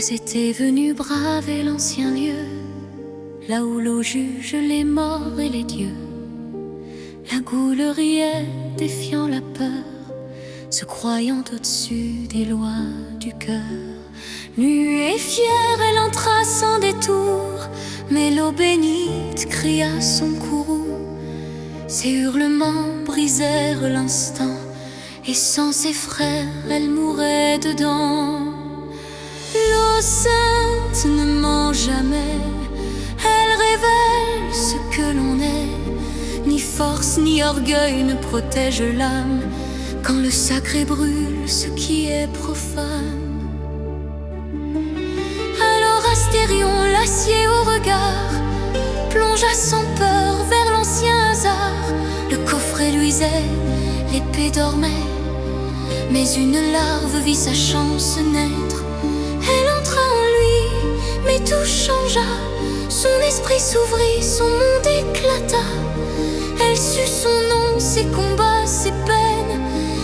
Ils étaient venus braver l'ancien lieu, là où l'eau juge les morts et les dieux. La goule riait, défiant la peur, se croyant au-dessus des lois du cœur. Nue et fière, elle entra sans détour, mais l'eau bénite cria son courroux. Ses hurlements brisèrent l'instant, et sans ses frères, elle mourait dedans. L'eau sainte ne ment jamais, elle révèle ce que l'on est. Ni force ni orgueil ne protège l'âme, quand le sacré brûle ce qui est profane. Alors Astérion, l'acier au regard, plongea sans peur vers l'ancien hasard. Le coffret luisait, l'épée dormait, mais une larve vit sa chance naître. Elle entra en lui, mais tout changea. Son esprit s'ouvrit, son monde éclata. Elle sut son nom, ses combats, ses peines,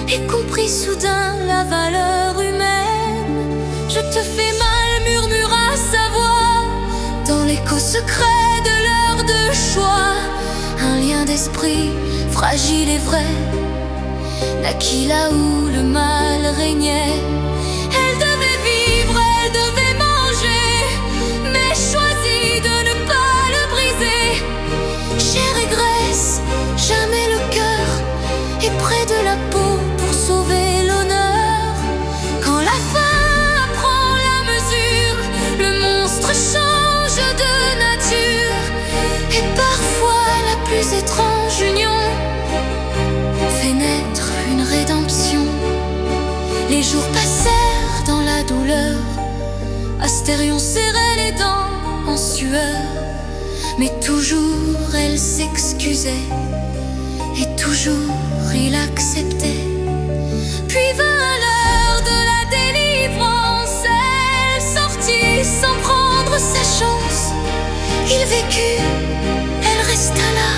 et comprit soudain la valeur humaine. Je te fais mal, murmura sa voix, dans l'écho secret de l'heure de choix. Un lien d'esprit, fragile et vrai, naquit là où le mal régnait. Elle devait vivre, elle devait manger, mais choisit de ne pas le briser. Chair et graisse, jamais le cœur est près de la peau pour sauver l'honneur. Quand la faim apprend la mesure, le monstre change de nature. Et parfois la plus étrange union fait naître une rédemption. Les jours passèrent dans la douleur, Astérion serrait les dents en sueur. Mais toujours elle s'excusait, et toujours il acceptait. Puis vint l'heure de la délivrance, elle sortit sans prendre sa chance. Il vécut, elle resta là,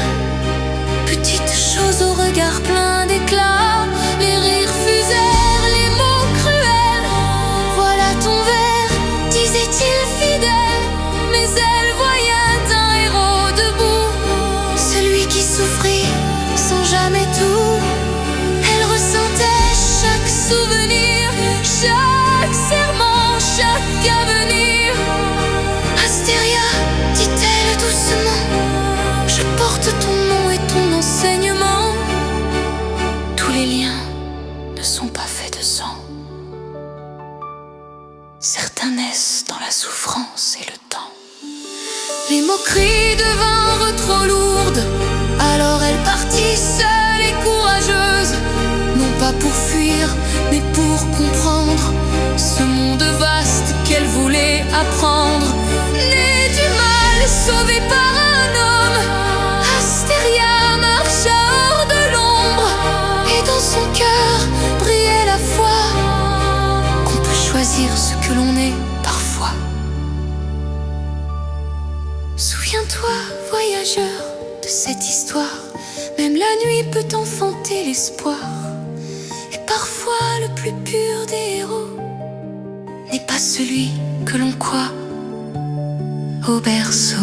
petite chose au regard plein d'éclat. Les rires fusèrent, les mots cruels. Voilà ton verre, disait-il fidèle, mais elle voyait un héros debout, celui qui souffrit sans jamais tout. Elle ressentait chaque souvenir, chaque serment, chaque avenir. Astéria, dit-elle doucement, je porte ton nom et ton enseignement. Tous les liens ne sont pas faits de sang, certains naissent dans la souffrance et le temps. Les moqueries devinrent trop lourdes, alors elle partit seule et courageuse, non pas pour fuir, mais pour comprendre ce monde vaste qu'elle voulait apprendre. Née du mal, sauvée par un homme, Astéria marcha hors de l'ombre, et dans son cœur brillait la foi qu'on peut choisir ce que l'on est parfois. Souviens-toi, voyageur, de cette histoire, même la nuit peut enfanter l'espoir. Et parfois le plus pur des héros n'est pas celui que l'on croit au berceau.